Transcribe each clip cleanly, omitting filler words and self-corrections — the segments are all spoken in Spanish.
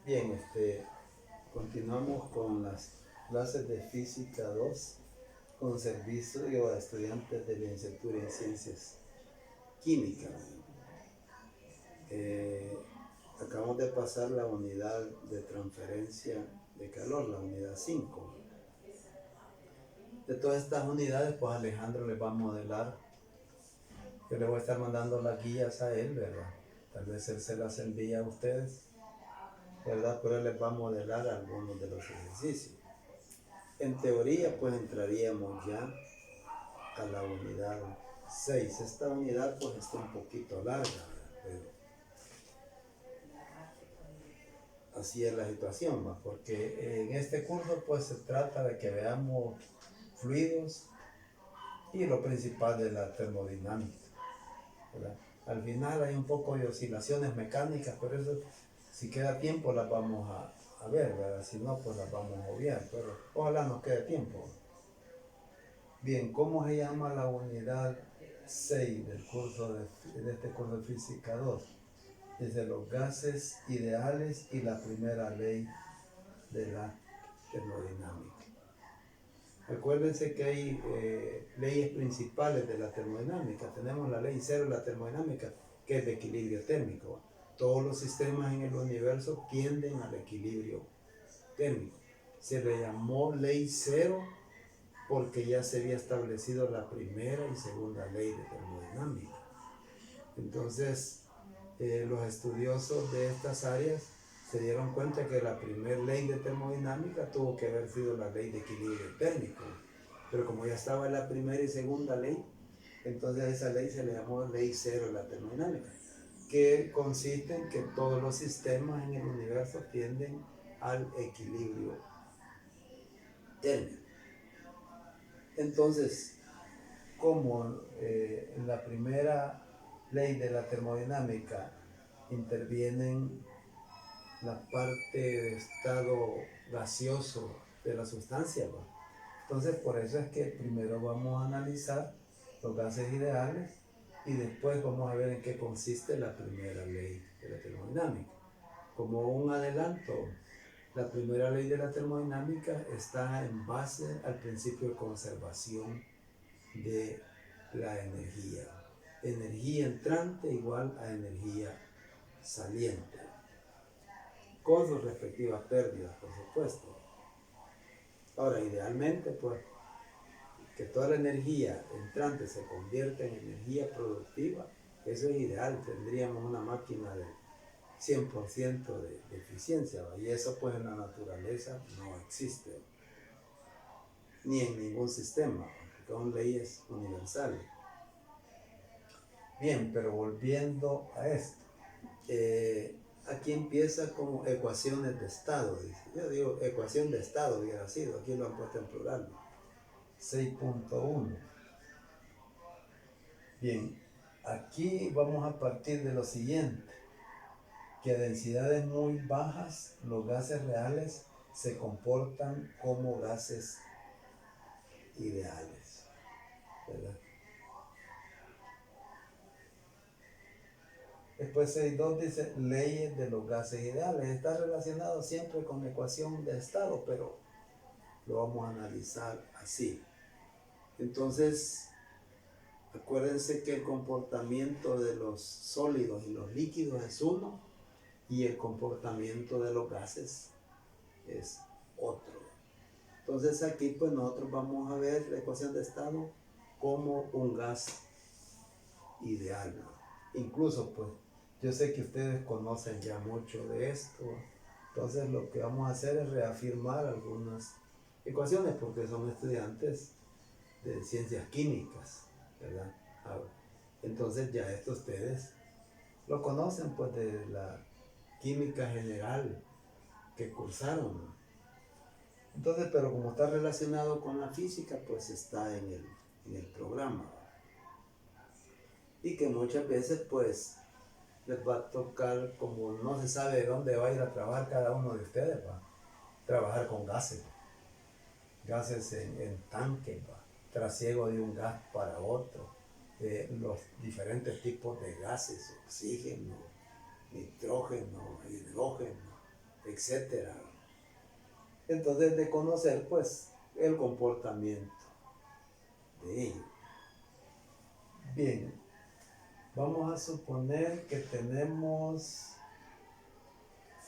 Bien, continuamos con las clases de Física 2 con servicio a estudiantes de licenciatura en Ciencias Químicas. Acabamos de pasar la unidad de transferencia de calor, la unidad 5. De todas estas unidades, pues Alejandro les va a modelar. Yo le voy a estar mandando las guías a él, ¿verdad? Tal vez él se las envía a ustedes, ¿verdad? Pero él les va a modelar algunos de los ejercicios. En teoría, pues entraríamos ya a la unidad 6. Esta unidad pues está un poquito larga, ¿verdad? Pero así es la situación, ¿va? Porque en este curso pues se trata de que veamos fluidos y lo principal de la termodinámica, ¿verdad? Al final hay un poco de oscilaciones mecánicas, pero eso, si queda tiempo las vamos a ver, ¿verdad? Si no, pues las vamos a obviar, pero ojalá nos quede tiempo. Bien, ¿cómo se llama la unidad 6 del curso de este curso de Física 2? Desde los gases ideales y la primera ley de la termodinámica. Acuérdense que hay leyes principales de la termodinámica. Tenemos la ley cero de la termodinámica, que es de equilibrio térmico. Todos los sistemas en el universo tienden al equilibrio térmico. Se le llamó ley cero porque ya se había establecido la primera y segunda ley de termodinámica. Entonces, los estudiosos de estas áreas se dieron cuenta que la primera ley de termodinámica tuvo que haber sido la ley de equilibrio térmico. Pero como ya estaba la primera y segunda ley, entonces a esa ley se le llamó ley cero de la termodinámica, que consiste en que todos los sistemas en el universo tienden al equilibrio térmico. Entonces, como en la primera ley de la termodinámica intervienen la parte de estado gaseoso de la sustancia, ¿va? Entonces por eso es que primero vamos a analizar los gases ideales y después vamos a ver en qué consiste la primera ley de la termodinámica. Como un adelanto, la primera ley de la termodinámica está en base al principio de conservación de la energía. Energía entrante igual a energía saliente, con sus respectivas pérdidas, por supuesto. Ahora, idealmente, pues, que toda la energía entrante se convierta en energía productiva, eso es ideal. Tendríamos una máquina de 100% de eficiencia, ¿va? Y eso, pues, en la naturaleza no existe, ni en ningún sistema, porque son leyes universales. Bien, pero volviendo a esto, aquí empieza como ecuaciones de estado, dice. Yo digo ecuación de estado hubiera sido, aquí lo han puesto en plural, ¿no? 6.1. Bien, aquí vamos a partir de lo siguiente, que a densidades muy bajas los gases reales se comportan como gases ideales, ¿verdad? Después 6.2 dice leyes de los gases ideales. Está relacionado siempre con ecuación de estado, pero lo vamos a analizar así. Entonces, acuérdense que el comportamiento de los sólidos y los líquidos es uno y el comportamiento de los gases es otro. Entonces aquí pues nosotros vamos a ver la ecuación de estado como un gas ideal, ¿no? Incluso pues yo sé que ustedes conocen ya mucho de esto, entonces lo que vamos a hacer es reafirmar algunas ecuaciones porque son estudiantes de ciencias químicas, ¿verdad? Entonces ya esto ustedes lo conocen pues de la química general que cursaron, ¿no? Entonces, pero como está relacionado con la física, pues está en el programa. Y que muchas veces pues les va a tocar, como no se sabe de dónde va a ir a trabajar cada uno de ustedes, va a trabajar con gases en tanques, va, trasiego de un gas para otro, los diferentes tipos de gases, oxígeno, nitrógeno, hidrógeno, etc. etc. Entonces, de conocer pues el comportamiento de ellos. Bien, vamos a suponer que tenemos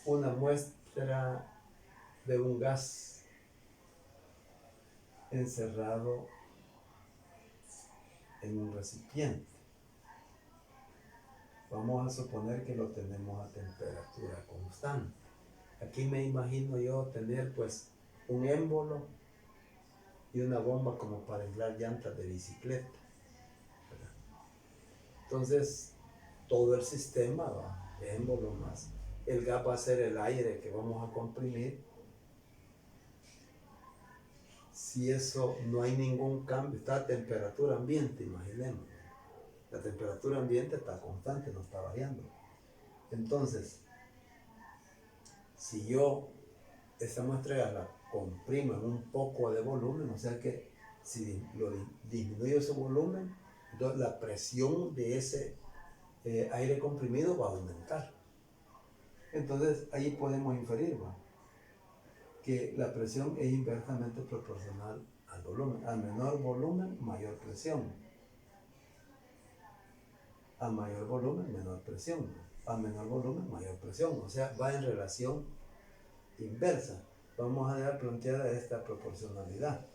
una muestra de un gas encerrado en un recipiente. Vamos a suponer que lo tenemos a temperatura constante. Aquí me imagino yo tener pues un émbolo y una bomba como para inflar llantas de bicicleta, ¿verdad? Entonces todo el sistema va, émbolo más el gas va a ser el aire que vamos a comprimir. Si eso no hay ningún cambio, está a temperatura ambiente, imaginemos. La temperatura ambiente está constante, no está variando. Entonces, si yo esta muestra la comprimo en un poco de volumen, o sea que si lo disminuyo su volumen, entonces la presión de ese aire comprimido va a aumentar. Entonces ahí podemos inferir, ¿va?, que la presión es inversamente proporcional al volumen. A menor volumen, mayor presión. A mayor volumen, menor presión. A menor volumen, mayor presión. O sea, va en relación inversa. Vamos a dar planteada esta proporcionalidad.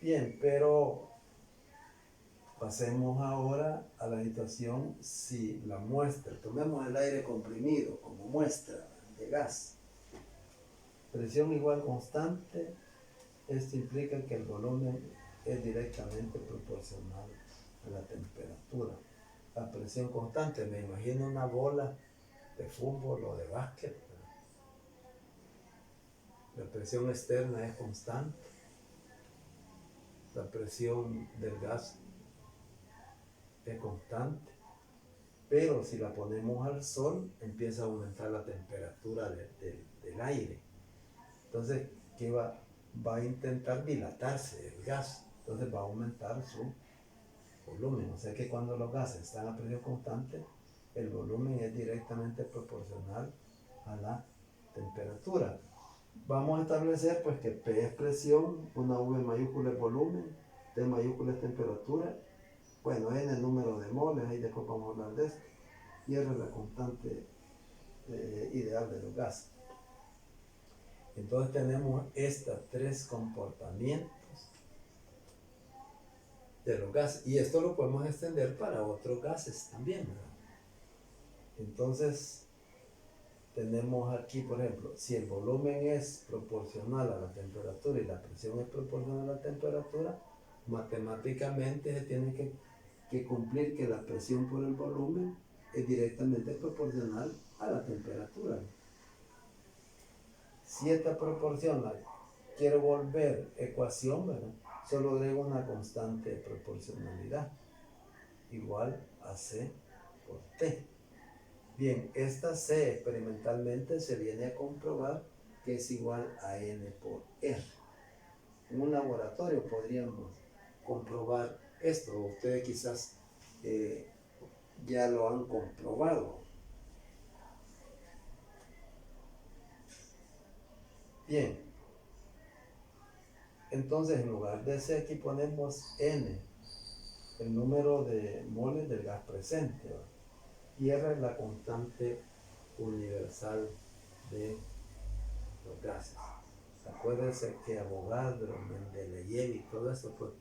Bien, pero pasemos ahora a la situación si la muestra, tomemos el aire comprimido como muestra de gas, presión igual constante, esto implica que el volumen es directamente proporcional a la temperatura. La presión constante, me imagino una bola de fútbol o de básquet. La presión externa es constante. La presión del gas es constante. Pero si la ponemos al sol, empieza a aumentar la temperatura del aire. Entonces, ¿qué va a intentar dilatarse el gas? Entonces va a aumentar su volumen. O sea que cuando los gases están a presión constante, el volumen es directamente proporcional a la temperatura. Vamos a establecer pues que P es presión, una V mayúscula es volumen, T mayúscula es temperatura, bueno, N el número de moles, ahí después vamos a hablar de esto, y R es la constante ideal de los gases. Entonces tenemos estos tres comportamientos de los gases, y esto lo podemos extender para otros gases también, ¿verdad? Entonces tenemos aquí, por ejemplo, si el volumen es proporcional a la temperatura y la presión es proporcional a la temperatura, matemáticamente se tiene que cumplir que la presión por el volumen es directamente proporcional a la temperatura. Si esta proporción la quiero volver ecuación, ¿verdad?, solo agrego una constante de proporcionalidad igual a C por T. Bien, esta C experimentalmente se viene a comprobar que es igual a N por R. En un laboratorio podríamos comprobar esto. Ustedes quizás ya lo han comprobado. Bien, entonces en lugar de C aquí ponemos N, el número de moles del gas presente, ¿verdad? Y R es la constante universal de los gases. Acuérdense que Avogadro, Mendeleev y todo eso pues,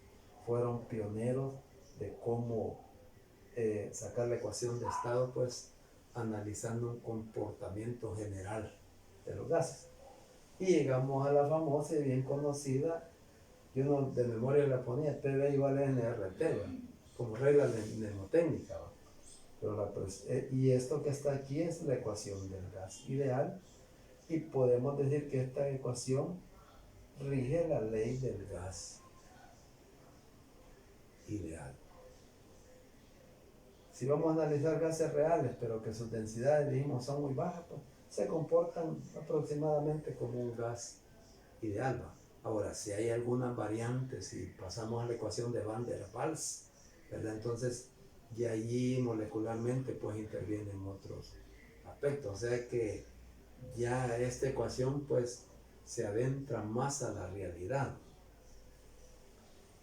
fueron pioneros de cómo sacar la ecuación de estado, pues analizando un comportamiento general de los gases. Y llegamos a la famosa y bien conocida, yo no de memoria la ponía, PV igual a NRT, ¿verdad?, como regla mnemotécnica, ¿verdad? Pero y esto que está aquí es la ecuación del gas ideal, y podemos decir que esta ecuación rige la ley del gas ideal. Si vamos a analizar gases reales, pero que sus densidades, dijimos, son muy bajas, pues se comportan aproximadamente como un gas ideal, ¿va? Ahora, si hay algunas variantes, si pasamos a la ecuación de Van der Waals, ¿verdad?, entonces y allí molecularmente pues intervienen otros aspectos. O sea que ya esta ecuación pues se adentra más a la realidad.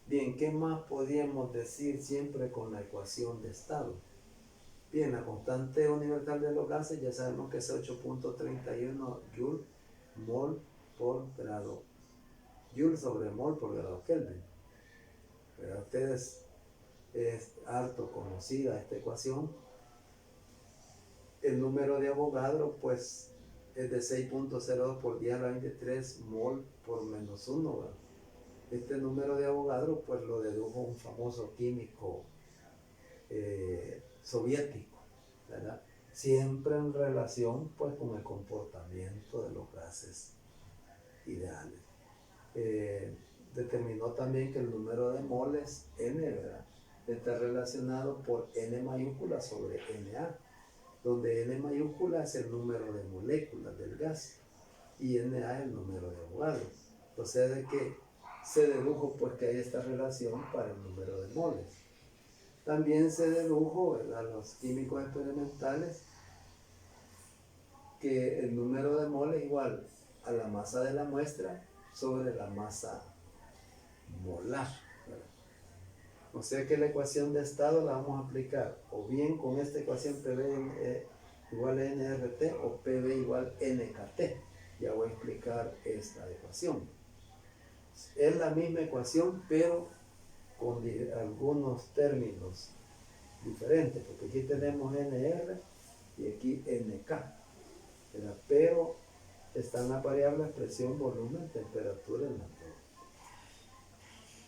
Bien, ¿qué más podríamos decir siempre con la ecuación de estado? Bien, la constante universal de los gases ya sabemos que es 8.31 Joule mol por grado, Joule sobre mol por grado Kelvin. Para ustedes es harto conocida esta ecuación. El número de Avogadro pues es de 6.02 por 10 a la 23 mol por menos 1, ¿verdad? Este número de Avogadro pues lo dedujo un famoso químico soviético, ¿verdad? Siempre en relación pues con el comportamiento de los gases ideales. Determinó también que el número de moles N, ¿verdad?, está relacionado por N mayúscula sobre Na, donde N mayúscula es el número de moléculas del gas y Na el número de Avogadro. O sea, de que se dedujo pues que hay esta relación para el número de moles. También se dedujo, ¿verdad?, los químicos experimentales, que el número de moles es igual a la masa de la muestra sobre la masa molar, ¿verdad? O sea que la ecuación de estado la vamos a aplicar o bien con esta ecuación PV igual a nRT o PV igual NKT. Ya voy a explicar esta ecuación. Es la misma ecuación, pero con algunos términos diferentes, porque aquí tenemos NR y aquí NK, ¿verdad? Pero están las variables presión, volumen, temperatura en las dos.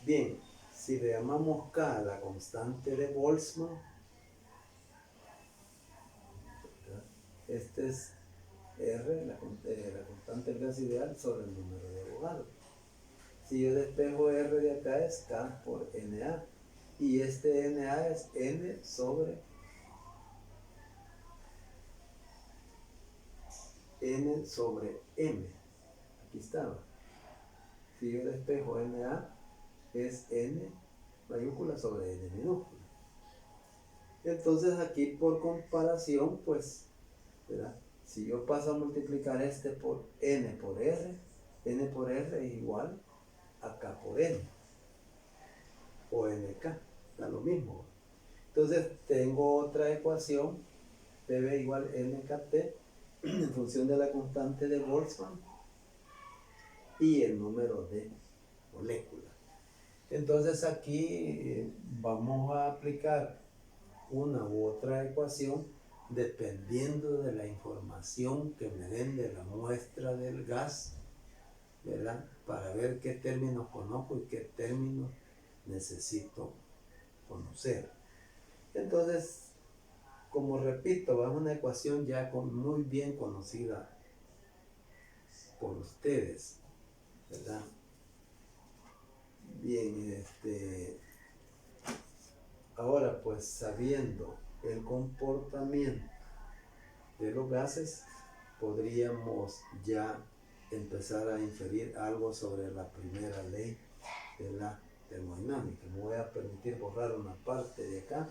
Bien, si le llamamos K a la constante de Boltzmann, ¿verdad?, este es R, la constante del gas ideal sobre el número de Avogadro. Si yo despejo R de acá es K por Na, y este Na es N sobre M. Aquí estaba. Si yo despejo Na es N mayúscula sobre N minúscula. Entonces aquí por comparación, pues, ¿verdad?, si yo paso a multiplicar este por N por R es igual a K por N o NK, da lo mismo. Entonces tengo otra ecuación, PV igual NKT, en función de la constante de Boltzmann y el número de moléculas. Entonces aquí vamos a aplicar una u otra ecuación dependiendo de la información que me den de la muestra del gas, ¿verdad?, para ver qué términos conozco y qué términos necesito conocer. Entonces, como repito, es una ecuación ya muy bien conocida por ustedes, ¿verdad? Bien, ahora pues sabiendo el comportamiento de los gases, podríamos ya empezar a inferir algo sobre la primera ley de la termodinámica. Me voy a permitir borrar una parte de acá.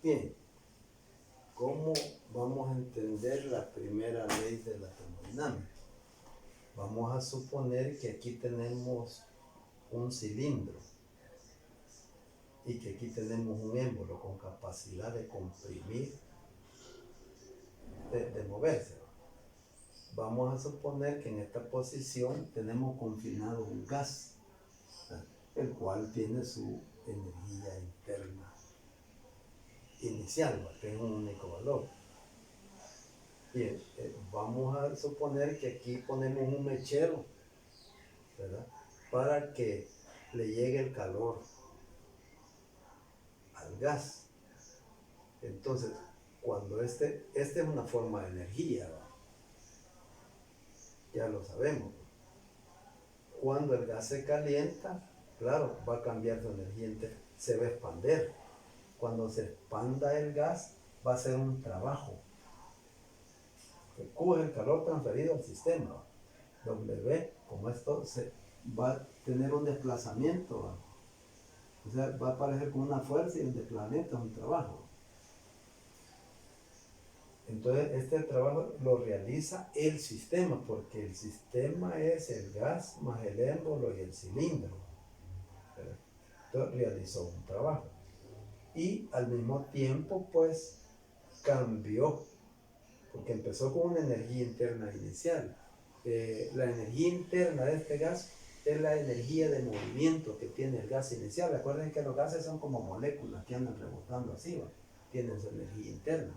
Bien, ¿cómo vamos a entender la primera ley de la termodinámica? Vamos a suponer que aquí tenemos un cilindro y que aquí tenemos un émbolo con capacidad de comprimir, de moverse. Vamos a suponer que en esta posición tenemos confinado un gas, el cual tiene su energía interna inicial, que es un único valor. Bien, vamos a suponer que aquí ponemos un mechero, ¿verdad? Para que le llegue el calor al gas. Entonces, cuando este es una forma de energía, ¿verdad? Ya lo sabemos. Cuando el gas se calienta, claro, va a cambiar su energía interna, se va a expandir. Cuando se expanda el gas, va a ser un trabajo. Q es el calor transferido al sistema. W, como esto se va a tener un desplazamiento, ¿va? O sea, va a aparecer con una fuerza y un desplazamiento es un trabajo. Entonces, este trabajo lo realiza el sistema, porque el sistema es el gas más el émbolo y el cilindro. Entonces, realizó un trabajo. Y al mismo tiempo, pues, cambió, porque empezó con una energía interna inicial. La energía interna de este gas es la energía de movimiento que tiene el gas inicial. Recuerden que los gases son como moléculas que andan rebotando así, ¿va? Tienen su energía interna.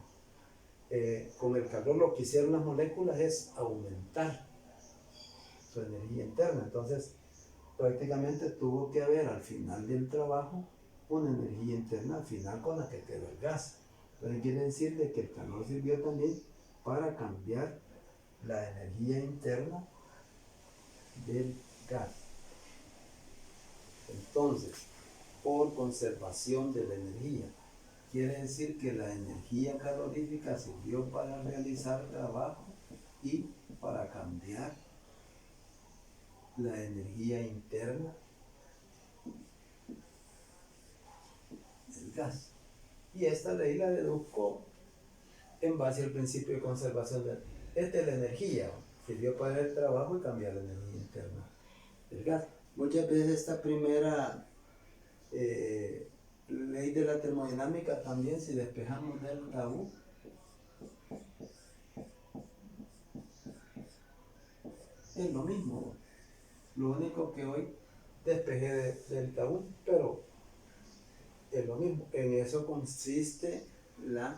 Con el calor lo que hicieron las moléculas es aumentar su energía interna. Entonces, prácticamente tuvo que haber al final del trabajo una energía interna al final con la que quedó el gas. Entonces quiere decir de que el calor sirvió también para cambiar la energía interna del gas. Entonces, por conservación de la energía, quiere decir que la energía calorífica sirvió para realizar trabajo y para cambiar la energía interna del gas. Y esta ley la deduzco en base al principio de conservación de la energía. Sirvió para el trabajo y cambiar la energía interna del gas. Muchas veces esta primera ley de la termodinámica también, si despejamos delta U, es lo mismo. Lo único que hoy despejé delta U, pero es lo mismo. En eso consiste la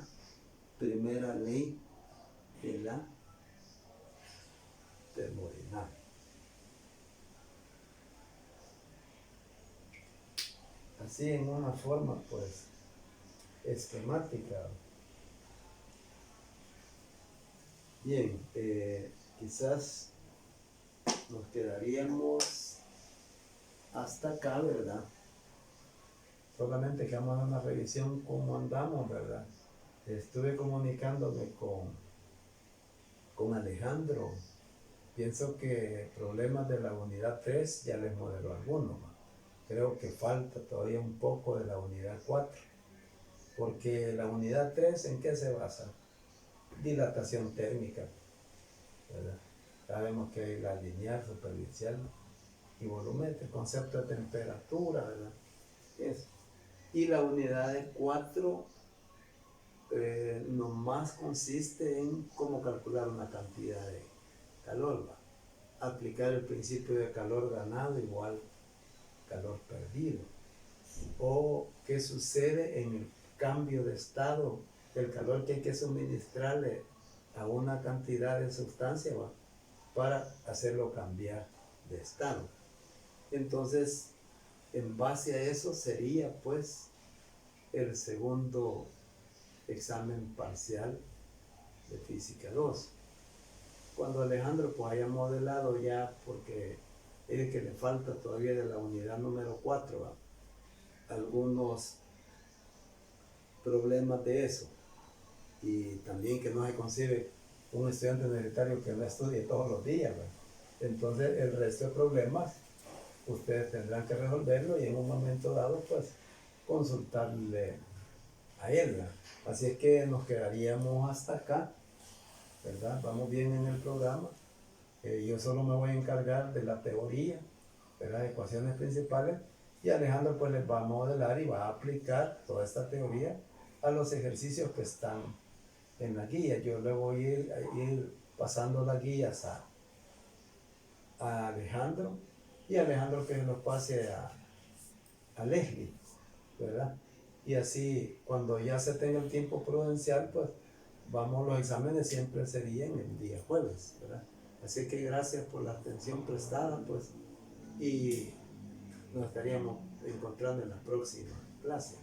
primera ley de la termodinámica. Así en una forma pues esquemática. Bien, quizás nos quedaríamos hasta acá, ¿verdad? Solamente que vamos a dar una revisión cómo andamos, ¿verdad? Estuve comunicándome con Alejandro. Pienso que problemas de la unidad 3 ya les modeló algunos. Creo que falta todavía un poco de la unidad 4. Porque la unidad 3, ¿en qué se basa? Dilatación térmica, ¿verdad? Sabemos que hay la lineal, superficial y volumétrica, concepto de temperatura, ¿verdad? Eso. Y la unidad de 4 nomás consiste en cómo calcular una cantidad de calor, ¿va? Aplicar el principio de calor ganado igual calor perdido. O qué sucede en el cambio de estado, el calor que hay que suministrarle a una cantidad de sustancia, ¿va? Para hacerlo cambiar de estado. Entonces, en base a eso sería pues el segundo examen parcial de física 2. Cuando Alejandro pues haya modelado ya, porque es que le falta todavía de la unidad número 4, ¿va? Algunos problemas de eso, y también que no se concibe un estudiante universitario que no estudie todos los días, ¿va? Entonces el resto de problemas ustedes tendrán que resolverlo y en un momento dado pues consultarle a él, ¿verdad? Así es que nos quedaríamos hasta acá, ¿verdad? Vamos bien en el programa. Yo solo me voy a encargar de la teoría, de las ecuaciones principales, y Alejandro pues les va a modelar y va a aplicar toda esta teoría a los ejercicios que están en la guía. Yo le voy a ir pasando las guías a Alejandro, y Alejandro que los pase a Leslie, ¿verdad? Y así cuando ya se tenga el tiempo prudencial, pues los exámenes siempre serían el día jueves, ¿verdad? Así que gracias por la atención prestada, pues, y nos estaríamos encontrando en la próxima clase.